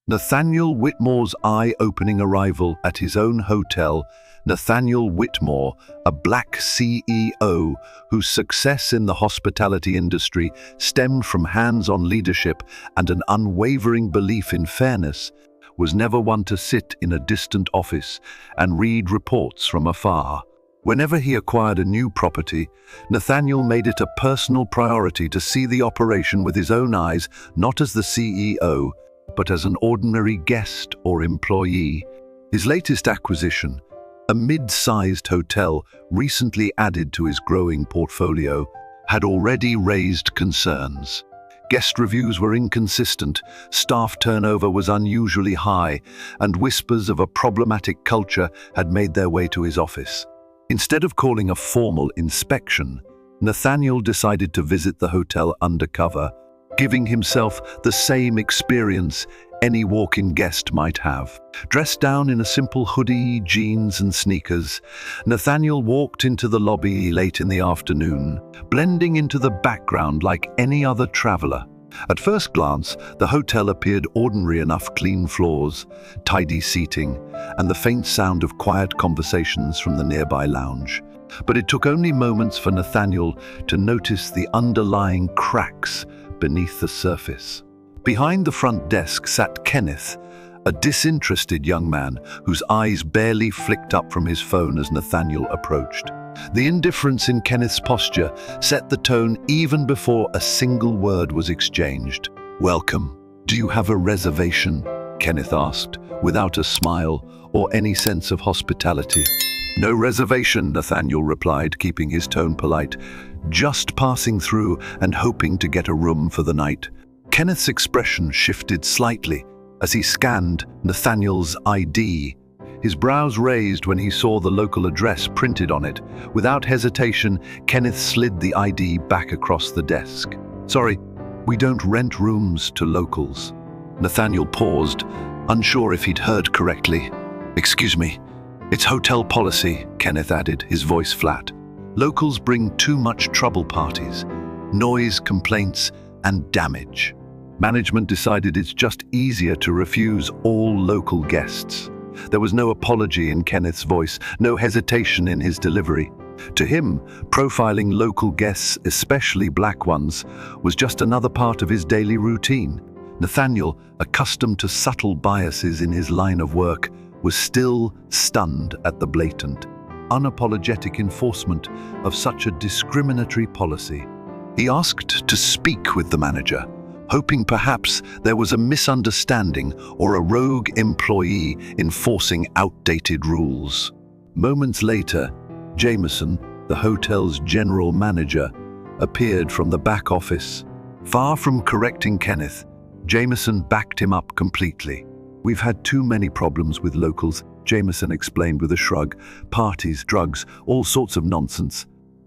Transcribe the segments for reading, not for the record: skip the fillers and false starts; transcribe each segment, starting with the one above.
Nathaniel Whitmore's eye-opening arrival at his own hotel. Nathaniel Whitmore, a black CEO whose success in the hospitality industry stemmed from hands-on leadership and an unwavering belief in fairness, was never one to sit in a distant office and read reports from afar. Whenever he acquired a new property, Nathaniel made it a personal priority to see the operation with his own eyes, not as the CEO, but as an ordinary guest or employee. His latest acquisition, a mid-sized hotel recently added to his growing portfolio, had already raised concerns. Guest reviews were inconsistent, staff turnover was unusually high, and whispers of a problematic culture had made their way to his office. Instead of calling a formal inspection, Nathaniel decided to visit the hotel undercover, giving himself the same experience any walk-in guest might have. Dressed down in a simple hoodie, jeans and sneakers, Nathaniel walked into the lobby late in the afternoon, blending into the background like any other traveler. At first glance, the hotel appeared ordinary enough: clean floors, tidy seating, and the faint sound of quiet conversations from the nearby lounge. But it took only moments for Nathaniel to notice the underlying cracks beneath the surface. Behind the front desk sat Kenneth, a disinterested young man whose eyes barely flicked up from his phone as Nathaniel approached. The indifference in Kenneth's posture set the tone even before a single word was exchanged. "Welcome. Do you have a reservation?" Kenneth asked, without a smile or any sense of hospitality. "No reservation," Nathaniel replied, keeping his tone polite. "Just passing through and hoping to get a room for the night." Kenneth's expression shifted slightly as he scanned Nathaniel's ID. His brows raised when he saw the local address printed on it. Without hesitation, Kenneth slid the ID back across the desk. "Sorry, we don't rent rooms to locals." Nathaniel paused, unsure if he'd heard correctly. "Excuse me, it's hotel policy," Kenneth added, his voice flat. "Locals bring too much trouble: parties, noise, complaints, and damage. Management decided it's just easier to refuse all local guests." There was no apology in Kenneth's voice, no hesitation in his delivery. To him, profiling local guests, especially black ones, was just another part of his daily routine. Nathaniel, accustomed to subtle biases in his line of work, was still stunned at the blatant, unapologetic enforcement of such a discriminatory policy. He asked to speak with the manager, hoping perhaps there was a misunderstanding or a rogue employee enforcing outdated rules. Moments later, Jameson, the hotel's general manager, appeared from the back office. Far from correcting Kenneth, Jameson backed him up completely. "We've had too many problems with locals," Jameson explained with a shrug. "Parties, drugs, all sorts of nonsense.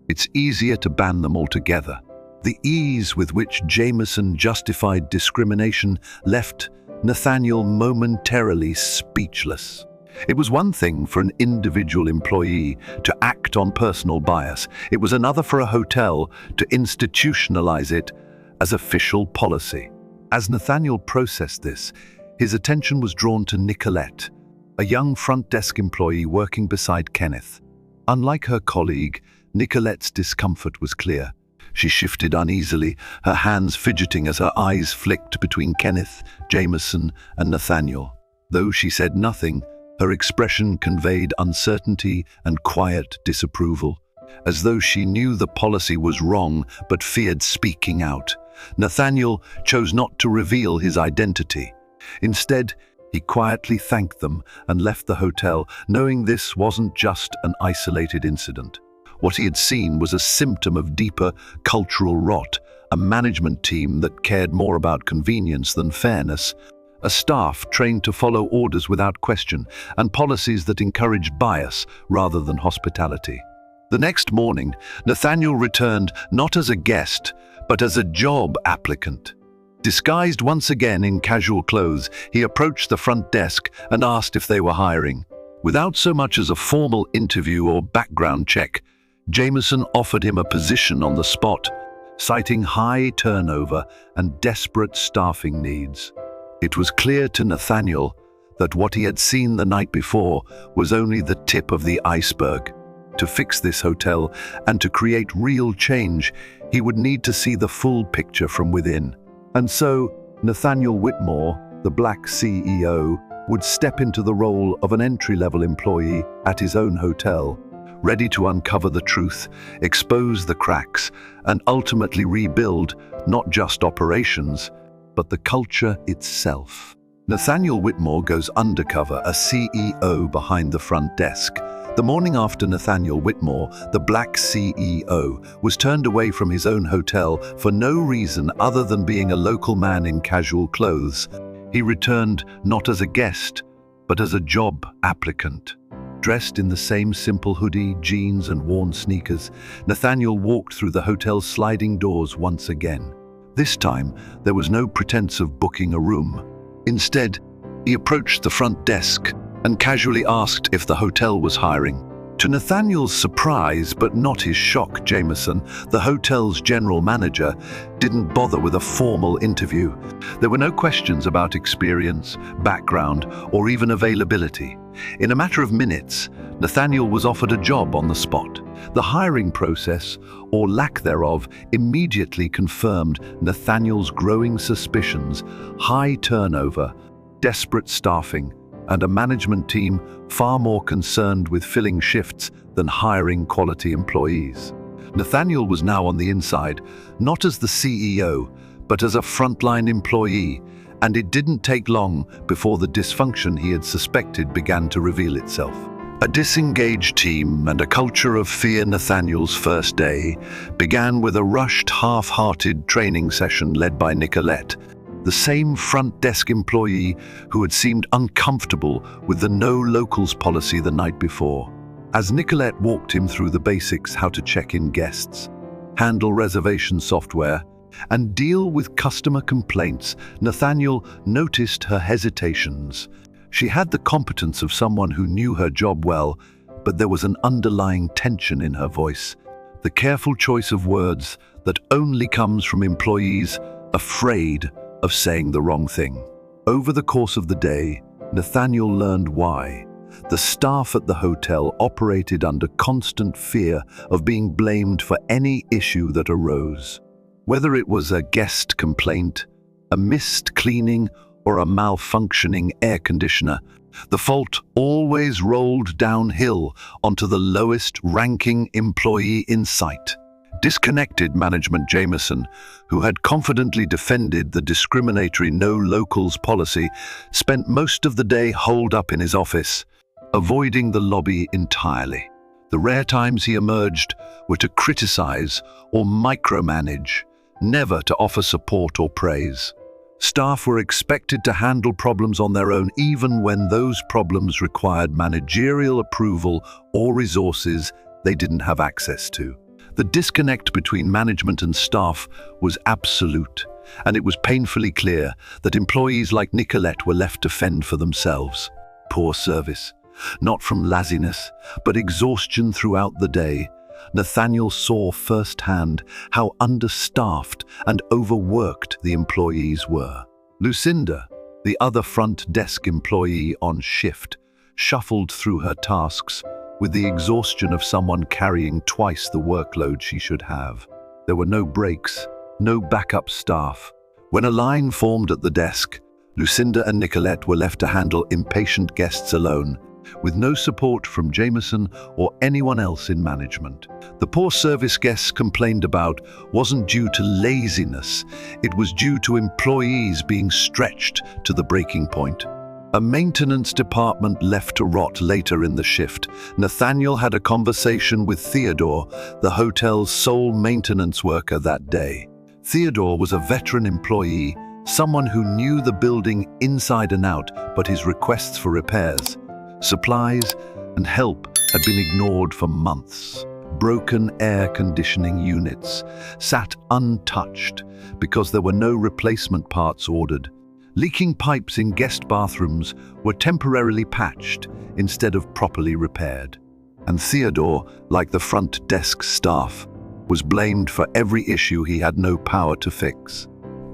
It's easier to ban them altogether." The ease with which Jameson justified discrimination left Nathaniel momentarily speechless. It was one thing for an individual employee to act on personal bias. It was another for a hotel to institutionalize it as official policy. As Nathaniel processed this, his attention was drawn to Nicolette, a young front desk employee working beside Kenneth. Unlike her colleague, Nicolette's discomfort was clear. She shifted uneasily, her hands fidgeting as her eyes flicked between Kenneth, Jameson, and Nathaniel. Though she said nothing, her expression conveyed uncertainty and quiet disapproval, as though she knew the policy was wrong but feared speaking out. Nathaniel chose not to reveal his identity. Instead, he quietly thanked them and left the hotel, knowing this wasn't just an isolated incident. What he had seen was a symptom of deeper cultural rot, a management team that cared more about convenience than fairness, a staff trained to follow orders without question, and policies that encouraged bias rather than hospitality. The next morning, Nathaniel returned not as a guest, but as a job applicant. Disguised once again in casual clothes, he approached the front desk and asked if they were hiring. Without so much as a formal interview or background check, Jameson offered him a position on the spot, citing high turnover and desperate staffing needs. It was clear to Nathaniel that what he had seen the night before was only the tip of the iceberg. To fix this hotel and to create real change, he would need to see the full picture from within. And so, Nathaniel Whitmore, the Black CEO, would step into the role of an entry-level employee at his own hotel, ready to uncover the truth, expose the cracks, and ultimately rebuild not just operations, but the culture itself. Nathaniel Whitmore goes undercover, a CEO behind the front desk. The morning after Nathaniel Whitmore, the Black CEO, was turned away from his own hotel for no reason other than being a local man in casual clothes, he returned not as a guest, but as a job applicant. Dressed in the same simple hoodie, jeans, and worn sneakers, Nathaniel walked through the hotel's sliding doors once again. This time, there was no pretense of booking a room. Instead, he approached the front desk and casually asked if the hotel was hiring. To Nathaniel's surprise, but not his shock, Jameson, the hotel's general manager, didn't bother with a formal interview. There were no questions about experience, background, or even availability. In a matter of minutes, Nathaniel was offered a job on the spot. The hiring process, or lack thereof, immediately confirmed Nathaniel's growing suspicions: high turnover, desperate staffing, and a management team far more concerned with filling shifts than hiring quality employees. Nathaniel was now on the inside, not as the CEO, but as a frontline employee, and it didn't take long before the dysfunction he had suspected began to reveal itself. A disengaged team and a culture of fear. Nathaniel's first day began with a rushed, half-hearted training session led by Nicolette, the same front desk employee who had seemed uncomfortable with the no locals policy the night before. As Nicolette walked him through the basics: how to check in guests, handle reservation software, and deal with customer complaints, Nathaniel noticed her hesitations. She had the competence of someone who knew her job well, but there was an underlying tension in her voice, the careful choice of words that only comes from employees afraid of saying the wrong thing. Over the course of the day, Nathaniel learned why. The staff at the hotel operated under constant fear of being blamed for any issue that arose. Whether it was a guest complaint, a missed cleaning, or a malfunctioning air conditioner, the fault always rolled downhill onto the lowest-ranking employee in sight. Disconnected management Jameson, who had confidently defended the discriminatory no locals policy, spent most of the day holed up in his office, avoiding the lobby entirely. The rare times he emerged were to criticize or micromanage, never to offer support or praise. Staff were expected to handle problems on their own, even when those problems required managerial approval or resources they didn't have access to. The disconnect between management and staff was absolute, and it was painfully clear that employees like Nicolette were left to fend for themselves. Poor service, not from laziness, but exhaustion throughout the day. Nathaniel saw firsthand how understaffed and overworked the employees were. Lucinda, the other front desk employee on shift, shuffled through her tasks with the exhaustion of someone carrying twice the workload she should have. There were no breaks, no backup staff. When a line formed at the desk, Lucinda and Nicolette were left to handle impatient guests alone, with no support from Jameson or anyone else in management. The poor service guests complained about wasn't due to laziness, it was due to employees being stretched to the breaking point. A maintenance department left to rot later in the shift. Nathaniel had a conversation with Theodore, the hotel's sole maintenance worker that day. Theodore was a veteran employee, someone who knew the building inside and out, but his requests for repairs, supplies, and help had been ignored for months. Broken air conditioning units sat untouched because there were no replacement parts ordered. Leaking pipes in guest bathrooms were temporarily patched instead of properly repaired. And Theodore, like the front desk staff, was blamed for every issue he had no power to fix.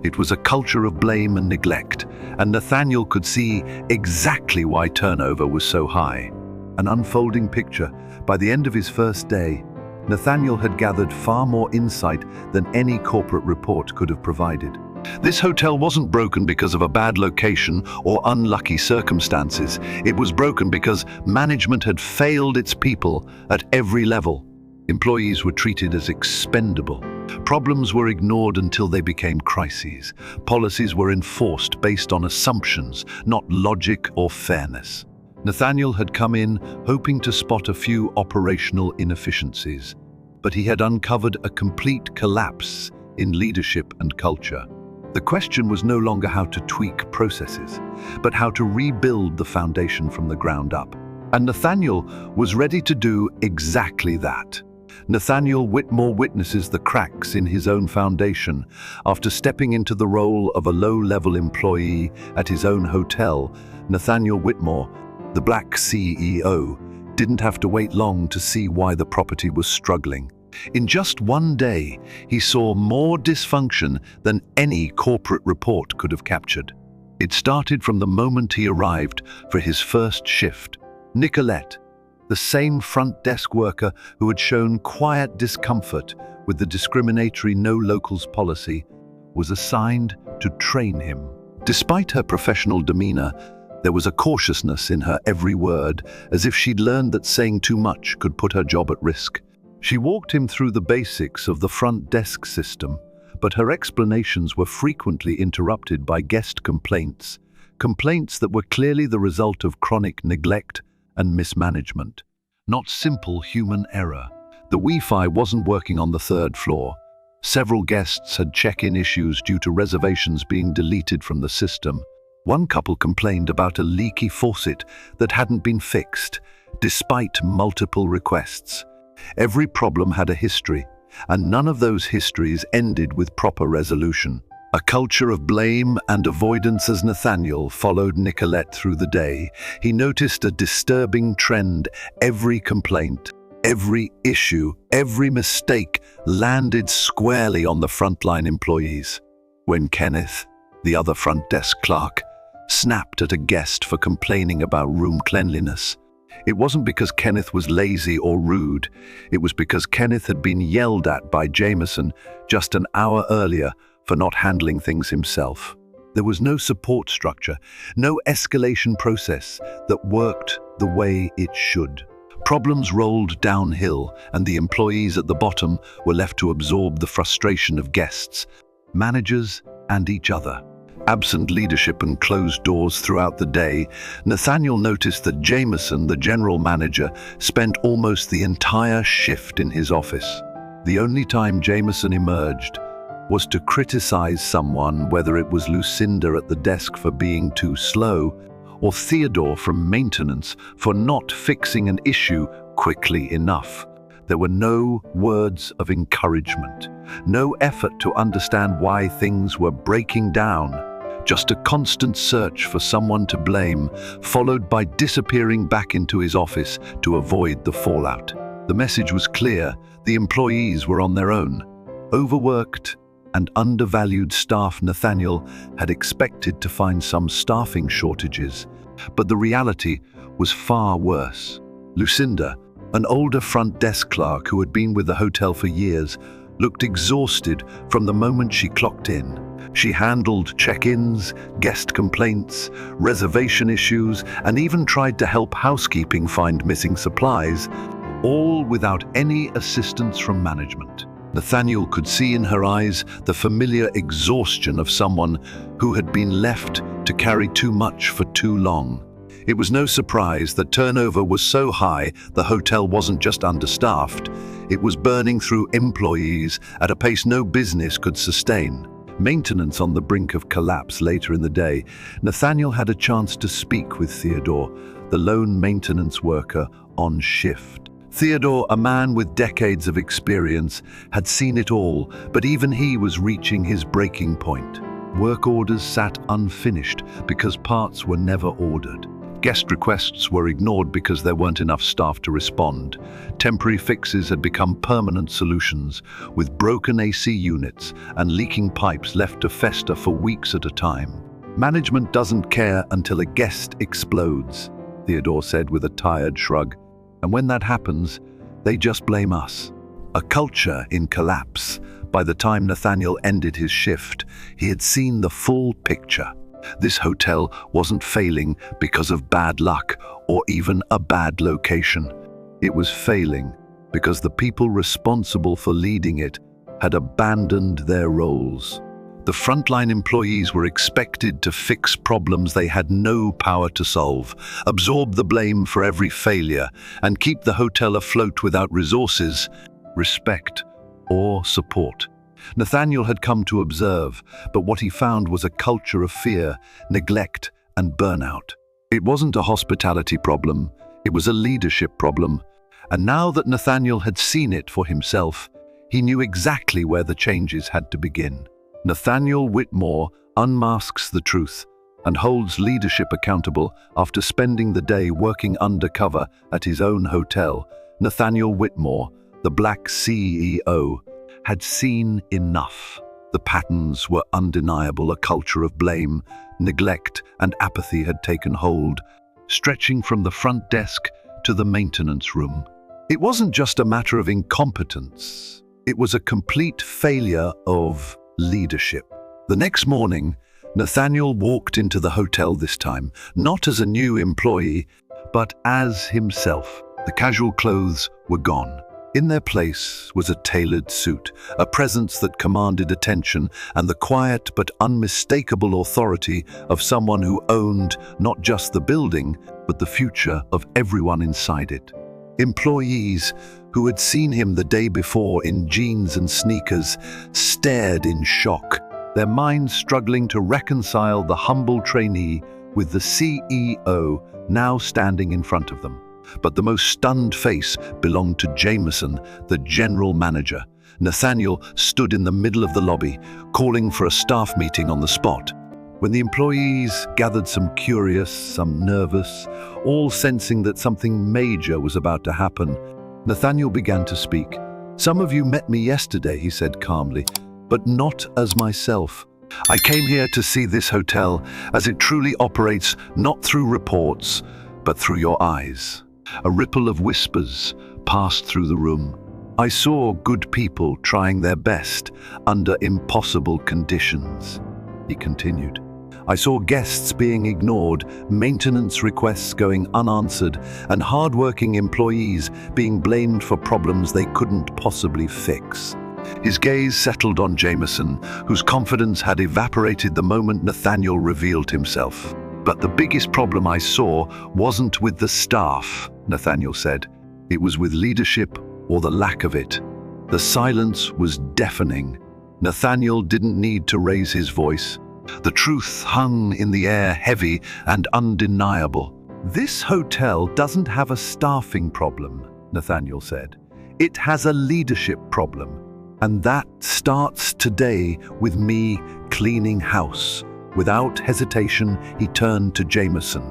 It was a culture of blame and neglect, and Nathaniel could see exactly why turnover was so high. An unfolding picture. By the end of his first day, Nathaniel had gathered far more insight than any corporate report could have provided. This hotel wasn't broken because of a bad location or unlucky circumstances. It was broken because management had failed its people at every level. Employees were treated as expendable. Problems were ignored until they became crises. Policies were enforced based on assumptions, not logic or fairness. Nathaniel had come in hoping to spot a few operational inefficiencies, but he had uncovered a complete collapse in leadership and culture. The question was no longer how to tweak processes, but how to rebuild the foundation from the ground up. And Nathaniel was ready to do exactly that. Nathaniel Whitmore witnesses the cracks in his own foundation. After stepping into the role of a low-level employee at his own hotel, Nathaniel Whitmore, the Black CEO, didn't have to wait long to see why the property was struggling. In just one day, he saw more dysfunction than any corporate report could have captured. It started from the moment he arrived for his first shift. Nicolette, the same front desk worker who had shown quiet discomfort with the discriminatory no locals policy, was assigned to train him. Despite her professional demeanor, there was a cautiousness in her every word, as if she'd learned that saying too much could put her job at risk. She walked him through the basics of the front desk system, but her explanations were frequently interrupted by guest complaints that were clearly the result of chronic neglect and mismanagement, not simple human error. The Wi-Fi wasn't working on the third floor. Several guests had check-in issues due to reservations being deleted from the system. One couple complained about a leaky faucet that hadn't been fixed, despite multiple requests. Every problem had a history, and none of those histories ended with proper resolution. A culture of blame and avoidance. As Nathaniel followed Nicolette through the day, he noticed a disturbing trend. Every complaint, every issue, every mistake landed squarely on the frontline employees. When Kenneth, the other front desk clerk, snapped at a guest for complaining about room cleanliness, it wasn't because Kenneth was lazy or rude. It was because Kenneth had been yelled at by Jameson just an hour earlier for not handling things himself. There was no support structure, no escalation process that worked the way it should. Problems rolled downhill, and the employees at the bottom were left to absorb the frustration of guests, managers, and each other. Absent leadership and closed doors throughout the day, Nathaniel noticed that Jameson, the general manager, spent almost the entire shift in his office. The only time Jameson emerged was to criticize someone, whether it was Lucinda at the desk for being too slow, or Theodore from maintenance for not fixing an issue quickly enough. There were no words of encouragement, no effort to understand why things were breaking down. Just a constant search for someone to blame, followed by disappearing back into his office to avoid the fallout. The message was clear: the employees were on their own. Overworked and undervalued staff. Nathaniel had expected to find some staffing shortages, but the reality was far worse. Lucinda, an older front desk clerk who had been with the hotel for years, looked exhausted from the moment she clocked in. She handled check-ins, guest complaints, reservation issues, and even tried to help housekeeping find missing supplies, all without any assistance from management. Nathaniel could see in her eyes the familiar exhaustion of someone who had been left to carry too much for too long. It was no surprise that turnover was so high the hotel wasn't just understaffed, it was burning through employees at a pace no business could sustain. Maintenance on the brink of collapse. Later in the day, Nathaniel had a chance to speak with Theodore, the lone maintenance worker on shift. Theodore, a man with decades of experience, had seen it all, but even he was reaching his breaking point. Work orders sat unfinished because parts were never ordered. Guest requests were ignored because there weren't enough staff to respond. Temporary fixes had become permanent solutions, with broken AC units and leaking pipes left to fester for weeks at a time. Management doesn't care until a guest explodes, Theodore said with a tired shrug. And when that happens, they just blame us. A culture in collapse. By the time Nathaniel ended his shift, he had seen the full picture. This hotel wasn't failing because of bad luck or even a bad location. It was failing because the people responsible for leading it had abandoned their roles. The frontline employees were expected to fix problems they had no power to solve, absorb the blame for every failure, and keep the hotel afloat without resources, respect, or support. Nathaniel had come to observe, but what he found was a culture of fear, neglect, and burnout. It wasn't a hospitality problem, it was a leadership problem. And now that Nathaniel had seen it for himself, he knew exactly where the changes had to begin. Nathaniel Whitmore unmasks the truth and holds leadership accountable after spending the day working undercover at his own hotel. Nathaniel Whitmore, the Black CEO, had seen enough. The patterns were undeniable. A culture of blame, neglect, and apathy had taken hold, stretching from the front desk to the maintenance room. It wasn't just a matter of incompetence. It was a complete failure of leadership. The next morning, Nathaniel walked into the hotel this time, not as a new employee, but as himself. The casual clothes were gone. In their place was a tailored suit, a presence that commanded attention, and the quiet but unmistakable authority of someone who owned not just the building, but the future of everyone inside it. Employees who had seen him the day before in jeans and sneakers stared in shock, their minds struggling to reconcile the humble trainee with the CEO now standing in front of them. But the most stunned face belonged to Jameson, the general manager. Nathaniel stood in the middle of the lobby, calling for a staff meeting on the spot. When the employees gathered, some curious, some nervous, all sensing that something major was about to happen, Nathaniel began to speak. "Some of you met me yesterday," he said calmly, "but not as myself. I came here to see this hotel as it truly operates, not through reports, but through your eyes." A ripple of whispers passed through the room. "I saw good people trying their best under impossible conditions," he continued. "I saw guests being ignored, maintenance requests going unanswered, and hard-working employees being blamed for problems they couldn't possibly fix." His gaze settled on Jameson, whose confidence had evaporated the moment Nathaniel revealed himself. "But the biggest problem I saw wasn't with the staff," Nathaniel said. "It was with leadership or the lack of it." The silence was deafening. Nathaniel didn't need to raise his voice. The truth hung in the air, heavy and undeniable. "This hotel doesn't have a staffing problem," Nathaniel said. "It has a leadership problem. And that starts today with me cleaning house." Without hesitation, he turned to Jameson.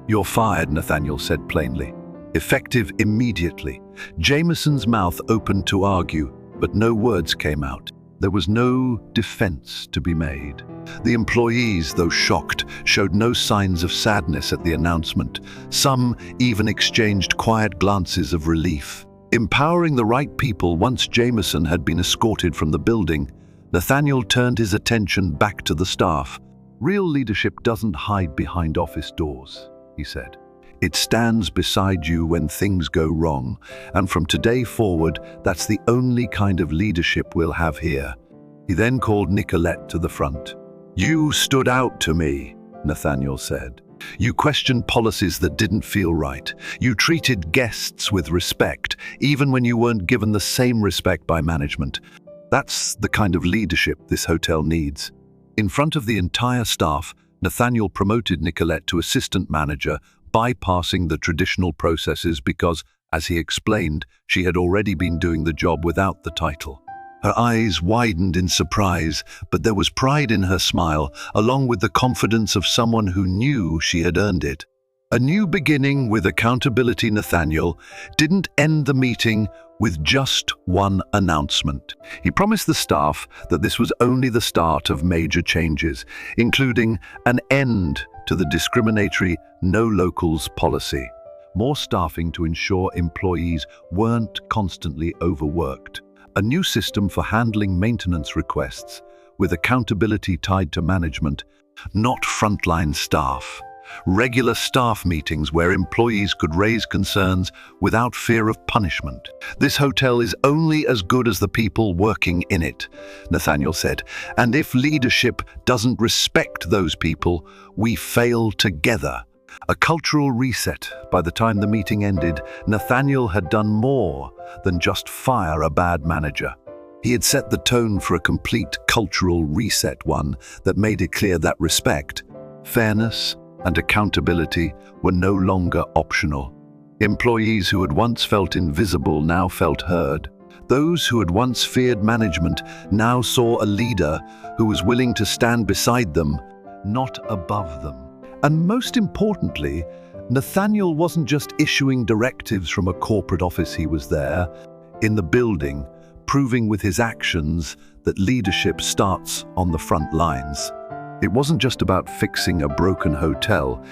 "You're fired," Nathaniel said plainly. Effective immediately. Jameson's mouth opened to argue, but no words came out. There was no defense to be made. The employees, though shocked, showed no signs of sadness at the announcement. Some even exchanged quiet glances of relief. Empowering the right people once Jameson had been escorted from the building, Nathaniel turned his attention back to the staff. "Real leadership doesn't hide behind office doors," he said. "It stands beside you when things go wrong, and from today forward, that's the only kind of leadership we'll have here." He then called Nicolette to the front. "You stood out to me," Nathaniel said. "You questioned policies that didn't feel right. You treated guests with respect, even when you weren't given the same respect by management. That's the kind of leadership this hotel needs." In front of the entire staff, Nathaniel promoted Nicolette to assistant manager, bypassing the traditional processes because, as he explained, she had already been doing the job without the title. Her eyes widened in surprise, but there was pride in her smile, along with the confidence of someone who knew she had earned it. A new beginning with accountability. Nathaniel didn't end the meeting with just one announcement. He promised the staff that this was only the start of major changes, including an end to the discriminatory no locals policy, more staffing to ensure employees weren't constantly overworked, a new system for handling maintenance requests with accountability tied to management, not frontline staff. Regular staff meetings where employees could raise concerns without fear of punishment. This hotel is only as good as the people working in it, Nathaniel said, and if leadership doesn't respect those people, we fail together. A cultural reset. By the time the meeting ended, Nathaniel had done more than just fire a bad manager. He had set the tone for a complete cultural reset, one that made it clear that respect, fairness, and accountability were no longer optional. Employees who had once felt invisible now felt heard. Those who had once feared management now saw a leader who was willing to stand beside them, not above them. And most importantly, Nathaniel wasn't just issuing directives from a corporate office. He was there, in the building, proving with his actions that leadership starts on the front lines. It wasn't just about fixing a broken hotel.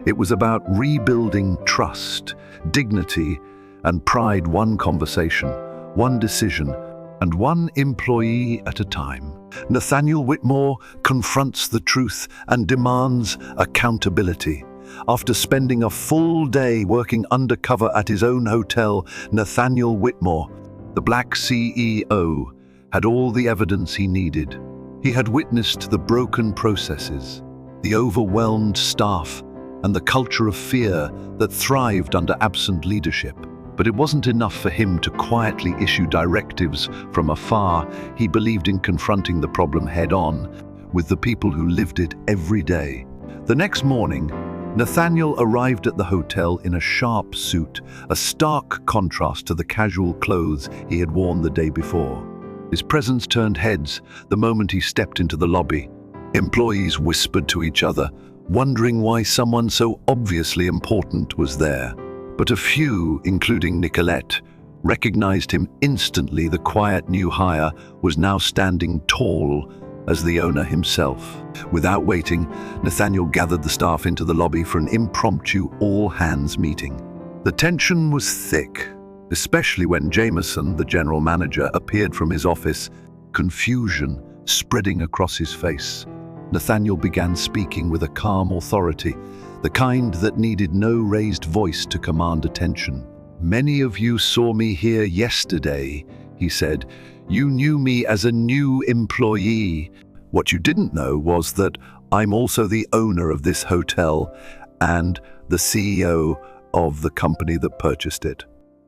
It was about rebuilding trust, dignity, and pride, one conversation, one decision, and one employee at a time. Nathaniel Whitmore confronts the truth and demands accountability. After spending a full day working undercover at his own hotel, Nathaniel Whitmore, the Black CEO, had all the evidence he needed. He had witnessed the broken processes, the overwhelmed staff, and the culture of fear that thrived under absent leadership. But it wasn't enough for him to quietly issue directives from afar. He believed in confronting the problem head-on, with the people who lived it every day. The next morning, Nathaniel arrived at the hotel in a sharp suit, a stark contrast to the casual clothes he had worn the day before. His presence turned heads the moment he stepped into the lobby. Employees whispered to each other, wondering why someone so obviously important was there. But a few, including Nicolette, recognized him instantly. The quiet new hire was now standing tall as the owner himself. Without waiting, Nathaniel gathered the staff into the lobby for an impromptu all-hands meeting. The tension was thick, especially when Jameson, the general manager, appeared from his office, confusion spreading across his face. Nathaniel began speaking with a calm authority, the kind that needed no raised voice to command attention. "Many of you saw me here yesterday," he said. "You knew me as a new employee. What you didn't know was that I'm also the owner of this hotel and the CEO of the company that purchased it."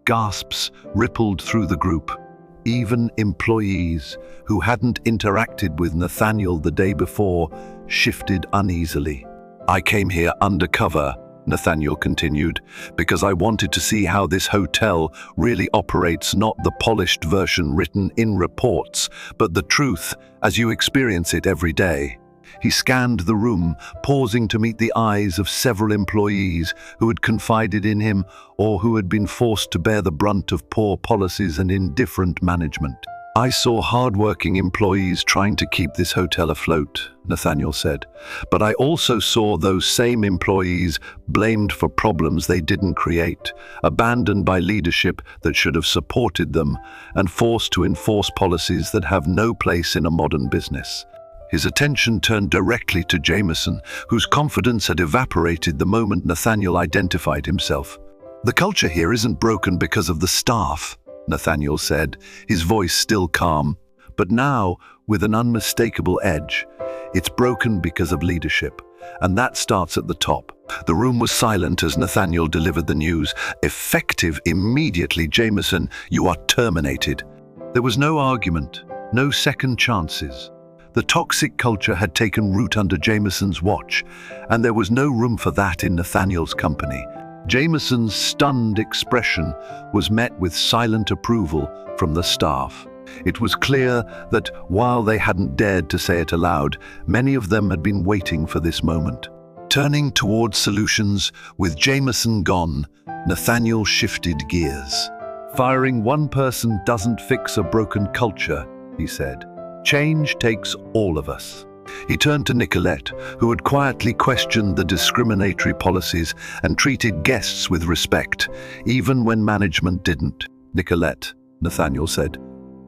Gasps rippled through the group. Even employees who hadn't interacted with Nathaniel the day before shifted uneasily. "I came here undercover," Nathaniel continued, "because I wanted to see how this hotel really operates, not the polished version written in reports, but the truth as you experience it every day." He scanned the room, pausing to meet the eyes of several employees who had confided in him or who had been forced to bear the brunt of poor policies and indifferent management. "I saw hard-working employees trying to keep this hotel afloat," Nathaniel said. "But I also saw those same employees blamed for problems they didn't create, abandoned by leadership that should have supported them, and forced to enforce policies that have no place in a modern business." His attention turned directly to Jameson, whose confidence had evaporated the moment Nathaniel identified himself. "The culture here isn't broken because of the staff," Nathaniel said, his voice still calm, but now with an unmistakable edge. "It's broken because of leadership, and that starts at the top." The room was silent as Nathaniel delivered the news. "Effective immediately, Jameson, you are terminated." There was no argument, no second chances. The toxic culture had taken root under Jameson's watch, and there was no room for that in Nathaniel's company. Jameson's stunned expression was met with silent approval from the staff. It was clear that while they hadn't dared to say it aloud, many of them had been waiting for this moment. Turning towards solutions, with Jameson gone, Nathaniel shifted gears. Firing one person doesn't fix a broken culture, he said. Change takes all of us. He turned to Nicolette, who had quietly questioned the discriminatory policies and treated guests with respect, even when management didn't. Nicolette, Nathaniel said,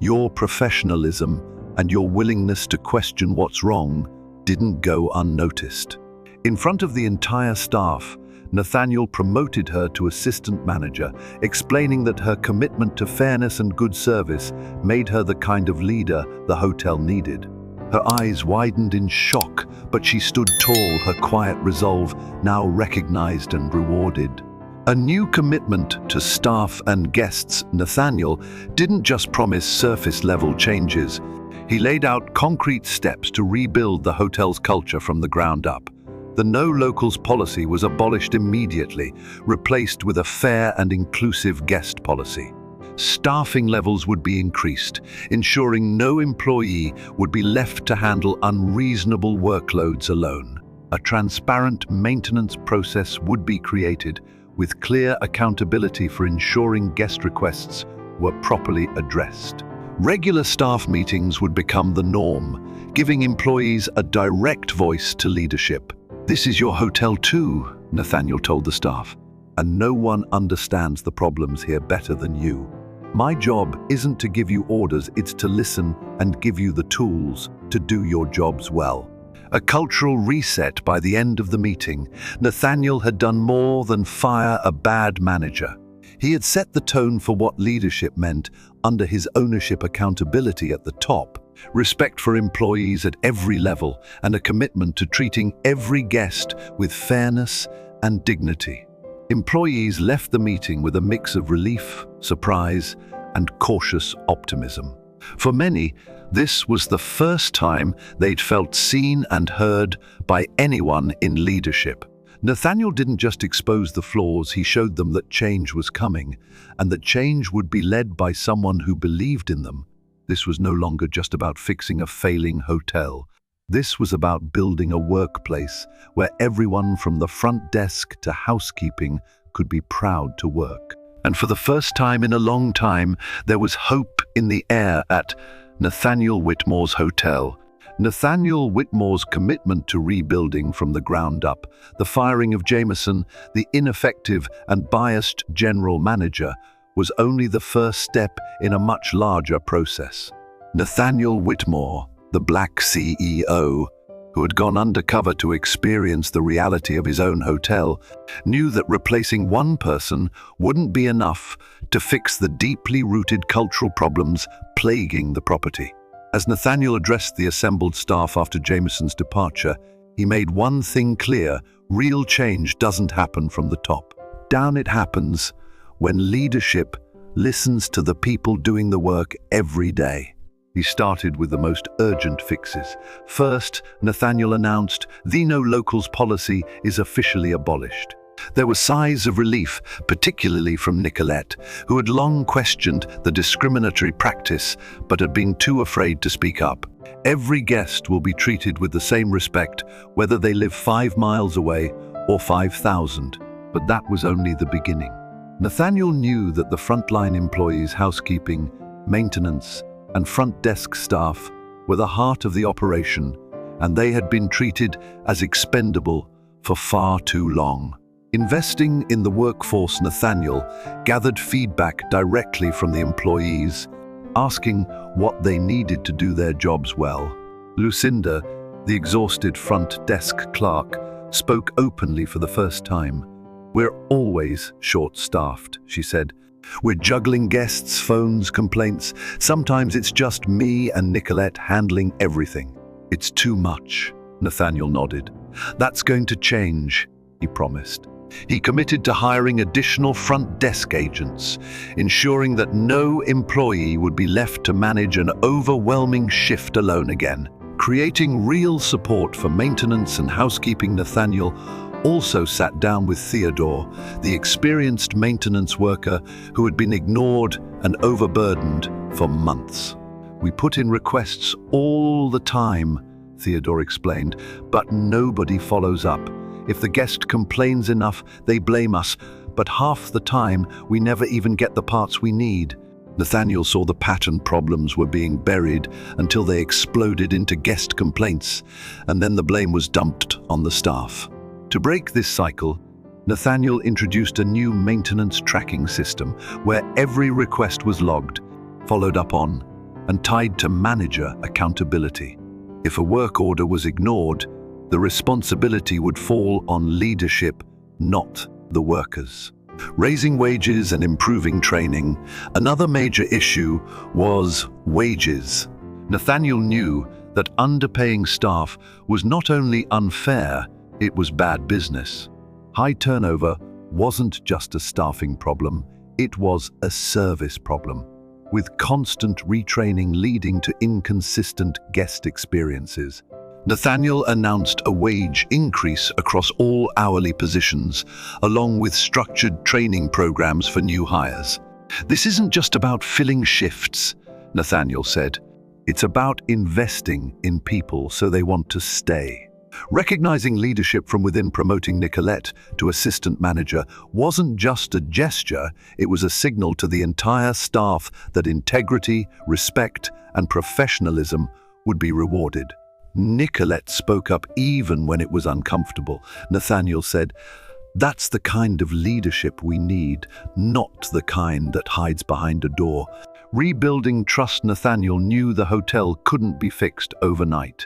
your professionalism and your willingness to question what's wrong didn't go unnoticed. In front of the entire staff, Nathaniel promoted her to assistant manager, explaining that her commitment to fairness and good service made her the kind of leader the hotel needed. Her eyes widened in shock, but she stood tall, her quiet resolve now recognized and rewarded. A new commitment to staff and guests, Nathaniel didn't just promise surface-level changes. He laid out concrete steps to rebuild the hotel's culture from the ground up. The no locals policy was abolished immediately, replaced with a fair and inclusive guest policy. Staffing levels would be increased, ensuring no employee would be left to handle unreasonable workloads alone. A transparent maintenance process would be created, with clear accountability for ensuring guest requests were properly addressed. Regular staff meetings would become the norm, giving employees a direct voice to leadership. This is your hotel too, Nathaniel told the staff, and no one understands the problems here better than you. My job isn't to give you orders, it's to listen and give you the tools to do your jobs well. A cultural reset by the end of the meeting. Nathaniel had done more than fire a bad manager. He had set the tone for what leadership meant under his ownership accountability at the top, respect for employees at every level, and a commitment to treating every guest with fairness and dignity. Employees left the meeting with a mix of relief, surprise, and cautious optimism. For many, this was the first time they'd felt seen and heard by anyone in leadership. Nathaniel didn't just expose the flaws, he showed them that change was coming, and that change would be led by someone who believed in them. This was no longer just about fixing a failing hotel. This was about building a workplace where everyone from the front desk to housekeeping could be proud to work. And for the first time in a long time, there was hope in the air at Nathaniel Whitmore's hotel. Nathaniel Whitmore's commitment to rebuilding from the ground up, the firing of Jameson, the ineffective and biased general manager, was only the first step in a much larger process. Nathaniel Whitmore, the Black CEO, who had gone undercover to experience the reality of his own hotel, knew that replacing one person wouldn't be enough to fix the deeply rooted cultural problems plaguing the property. As Nathaniel addressed the assembled staff after Jameson's departure, he made one thing clear: real change doesn't happen from the top. Down it happens when leadership listens to the people doing the work every day. He started with the most urgent fixes. First, Nathaniel announced the no locals policy is officially abolished. There were sighs of relief, particularly from Nicolette, who had long questioned the discriminatory practice but had been too afraid to speak up. Every guest will be treated with the same respect, whether they live 5 miles away or 5,000. But that was only the beginning. Nathaniel knew that the frontline employees, housekeeping, maintenance, and front desk staff were the heart of the operation, and they had been treated as expendable for far too long. Investing in the workforce, Nathaniel gathered feedback directly from the employees, asking what they needed to do their jobs well. Lucinda, the exhausted front desk clerk, spoke openly for the first time. "We're always short-staffed," she said. "We're juggling guests, phones, complaints. Sometimes it's just me and Nicolette handling everything. It's too much." Nathaniel nodded. "That's going to change," he promised. He committed to hiring additional front desk agents, ensuring that no employee would be left to manage an overwhelming shift alone again. Creating real support for maintenance and housekeeping, Nathaniel also sat down with Theodore, the experienced maintenance worker who had been ignored and overburdened for months. "We put in requests all the time," Theodore explained, "but nobody follows up. If the guest complains enough, they blame us, but half the time we never even get the parts we need. Nathaniel saw the pattern problems were being buried until they exploded into guest complaints, and then the blame was dumped on the staff. To break this cycle, Nathaniel introduced a new maintenance tracking system where every request was logged, followed up on, and tied to manager accountability. If a work order was ignored, the responsibility would fall on leadership, not the workers. Raising wages and improving training. Another major issue was wages. Nathaniel knew that underpaying staff was not only unfair, it was bad business. High turnover wasn't just a staffing problem, it was a service problem, with constant retraining leading to inconsistent guest experiences. Nathaniel announced a wage increase across all hourly positions, along with structured training programs for new hires. "This isn't just about filling shifts," Nathaniel said. "It's about investing in people so they want to stay." Recognizing leadership from within, promoting Nicolette to assistant manager wasn't just a gesture, it was a signal to the entire staff that integrity, respect, and professionalism would be rewarded. Nicolette spoke up even when it was uncomfortable. Nathaniel said, "That's the kind of leadership we need, not the kind that hides behind a door." Rebuilding trust. Nathaniel knew the hotel couldn't be fixed overnight.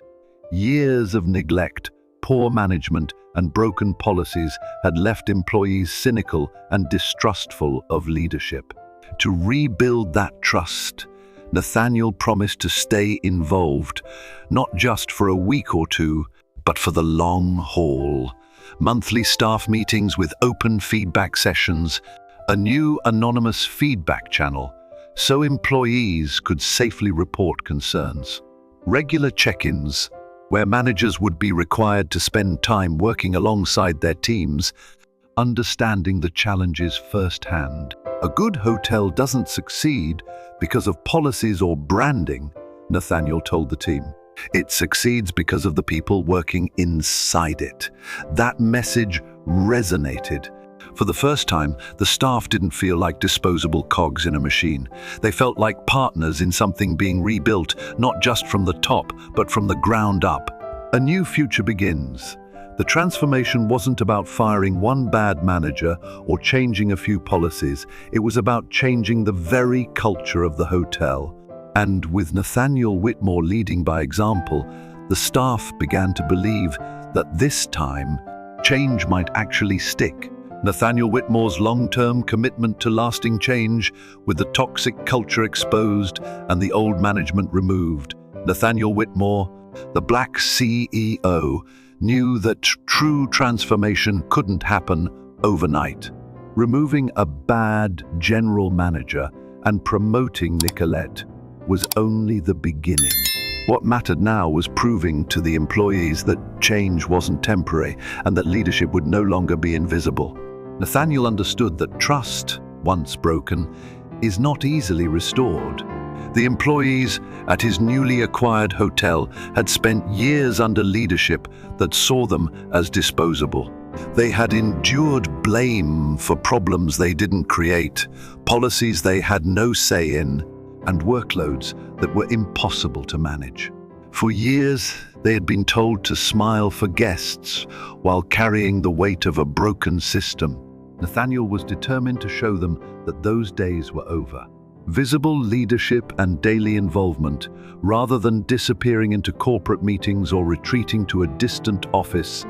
Years of neglect, poor management, and broken policies had left employees cynical and distrustful of leadership. To rebuild that trust, Nathaniel promised to stay involved, not just for a week or two, but for the long haul. Monthly staff meetings with open feedback sessions, a new anonymous feedback channel, so employees could safely report concerns. Regular check-ins, where managers would be required to spend time working alongside their teams, understanding the challenges firsthand. A good hotel doesn't succeed because of policies or branding, Nathaniel told the team. It succeeds because of the people working inside it. That message resonated. For the first time, the staff didn't feel like disposable cogs in a machine. They felt like partners in something being rebuilt, not just from the top, but from the ground up. A new future begins. The transformation wasn't about firing one bad manager or changing a few policies. It was about changing the very culture of the hotel. And with Nathaniel Whitmore leading by example, the staff began to believe that this time, change might actually stick. Nathaniel Whitmore's long-term commitment to lasting change, with the toxic culture exposed and the old management removed. Nathaniel Whitmore, the Black CEO, knew that true transformation couldn't happen overnight. Removing a bad general manager and promoting Nicolette was only the beginning. What mattered now was proving to the employees that change wasn't temporary and that leadership would no longer be invisible. Nathaniel understood that trust, once broken, is not easily restored. The employees at his newly acquired hotel had spent years under leadership that saw them as disposable. They had endured blame for problems they didn't create, policies they had no say in, and workloads that were impossible to manage. For years, they had been told to smile for guests while carrying the weight of a broken system. Nathaniel was determined to show them that those days were over. Visible leadership and daily involvement, rather than disappearing into corporate meetings or retreating to a distant office,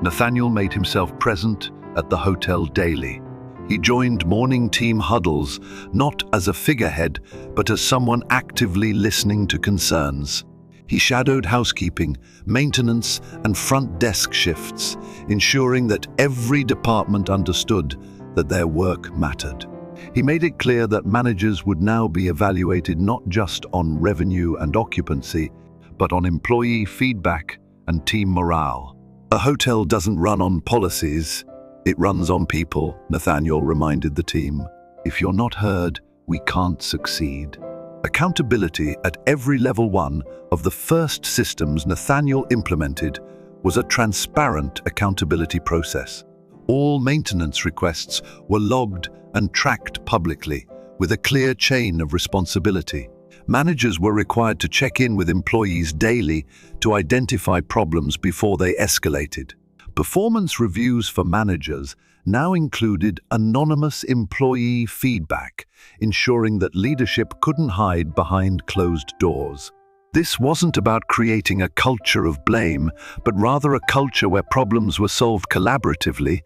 Nathaniel made himself present at the hotel daily. He joined morning team huddles, not as a figurehead, but as someone actively listening to concerns. He shadowed housekeeping, maintenance, and front desk shifts, ensuring that every department understood that their work mattered. He made it clear that managers would now be evaluated not just on revenue and occupancy, but on employee feedback and team morale. A hotel doesn't run on policies, it runs on people, Nathaniel reminded the team. If you're not heard, we can't succeed. Accountability at every level one of the first systems Nathaniel implemented was a transparent accountability process. All maintenance requests were logged and tracked publicly, with a clear chain of responsibility. Managers were required to check in with employees daily to identify problems before they escalated. Performance reviews for managers now included anonymous employee feedback, ensuring that leadership couldn't hide behind closed doors. This wasn't about creating a culture of blame, but rather a culture where problems were solved collaboratively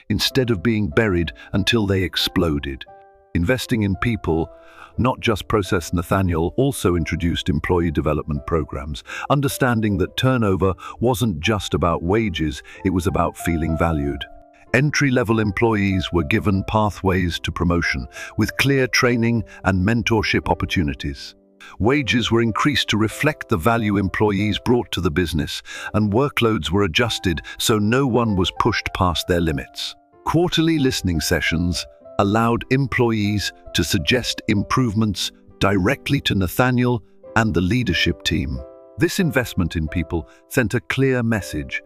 instead of being buried until they exploded. Investing in people, not just process. Nathaniel also introduced employee development programs, understanding that turnover wasn't just about wages, it was about feeling valued. Entry-level employees were given pathways to promotion, with clear training and mentorship opportunities. Wages were increased to reflect the value employees brought to the business, and workloads were adjusted so no one was pushed past their limits. Quarterly listening sessions allowed employees to suggest improvements directly to Nathaniel and the leadership team. This investment in people sent a clear message: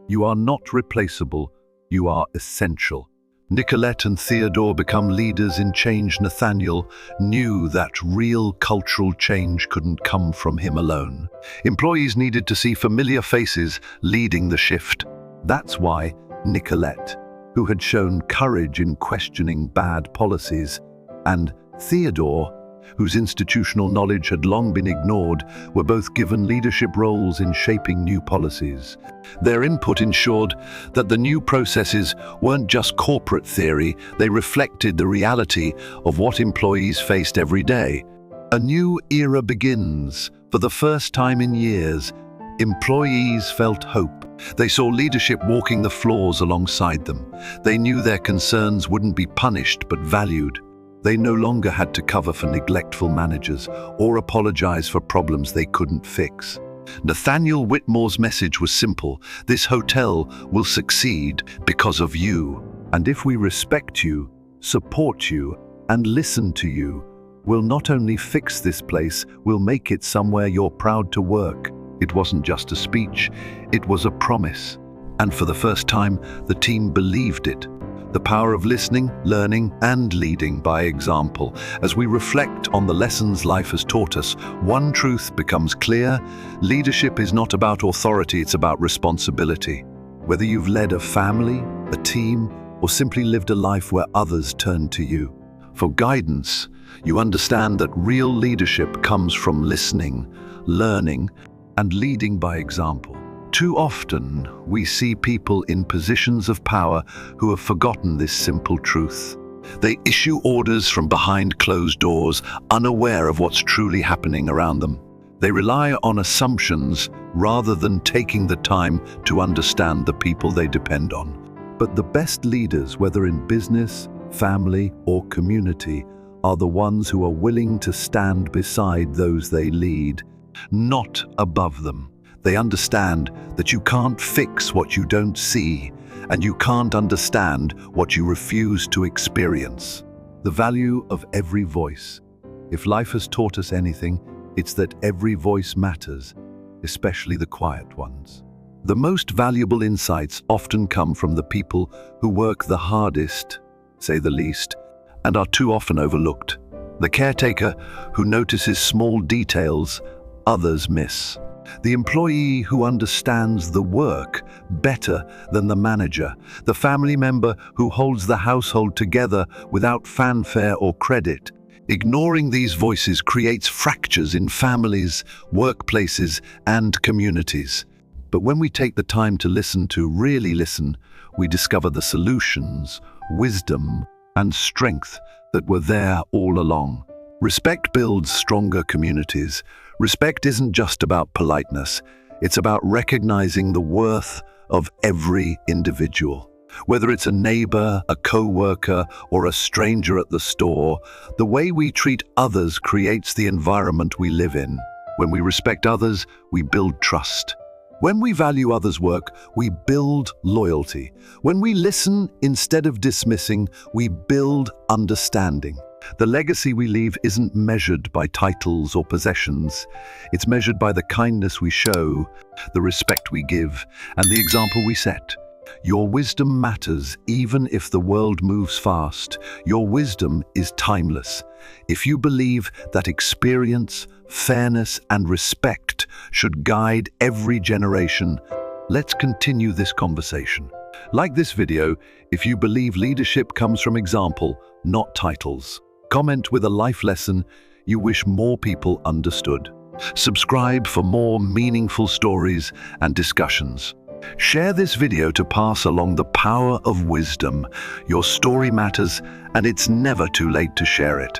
you are not replaceable, you are essential. Nicolette and Theodore become leaders in change. Nathaniel knew that real cultural change couldn't come from him alone. Employees needed to see familiar faces leading the shift. That's why Nicolette, who had shown courage in questioning bad policies, and Theodore, whose institutional knowledge had long been ignored, were both given leadership roles in shaping new policies. Their input ensured that the new processes weren't just corporate theory, they reflected the reality of what employees faced every day. A new era begins. For the first time in years, employees felt hope. They saw leadership walking the floors alongside them. They knew their concerns wouldn't be punished but valued. They no longer had to cover for neglectful managers or apologize for problems they couldn't fix. Nathaniel Whitmore's message was simple: this hotel will succeed because of you. And if we respect you, support you, and listen to you, we'll not only fix this place, we'll make it somewhere you're proud to work. It wasn't just a speech, it was a promise. And for the first time, the team believed it. The power of listening, learning, and leading by example. As we reflect on the lessons life has taught us, one truth becomes clear: leadership is not about authority, it's about responsibility. Whether you've led a family, a team, or simply lived a life where others turn to you for guidance, you understand that real leadership comes from listening, learning, and leading by example. Too often, we see people in positions of power who have forgotten this simple truth. They issue orders from behind closed doors, unaware of what's truly happening around them. They rely on assumptions rather than taking the time to understand the people they depend on. But the best leaders, whether in business, family, or community, are the ones who are willing to stand beside those they lead, not above them. They understand that you can't fix what you don't see, and you can't understand what you refuse to experience. The value of every voice. If life has taught us anything, it's that every voice matters, especially the quiet ones. The most valuable insights often come from the people who work the hardest, say the least, and are too often overlooked. The caretaker who notices small details others miss. The employee who understands the work better than the manager. The family member who holds the household together without fanfare or credit. Ignoring these voices creates fractures in families, workplaces, and communities. But when we take the time to listen, to really listen, we discover the solutions, wisdom, and strength that were there all along. Respect builds stronger communities. Respect isn't just about politeness, it's about recognizing the worth of every individual. Whether it's a neighbor, a co-worker, or a stranger at the store, the way we treat others creates the environment we live in. When we respect others, we build trust. When we value others' work, we build loyalty. When we listen instead of dismissing, we build understanding. The legacy we leave isn't measured by titles or possessions. It's measured by the kindness we show, the respect we give, and the example we set. Your wisdom matters even if the world moves fast. Your wisdom is timeless. If you believe that experience, fairness, and respect should guide every generation, let's continue this conversation. Like this video if you believe leadership comes from example, not titles. Comment with a life lesson you wish more people understood. Subscribe for more meaningful stories and discussions. Share this video to pass along the power of wisdom. Your story matters, and it's never too late to share it.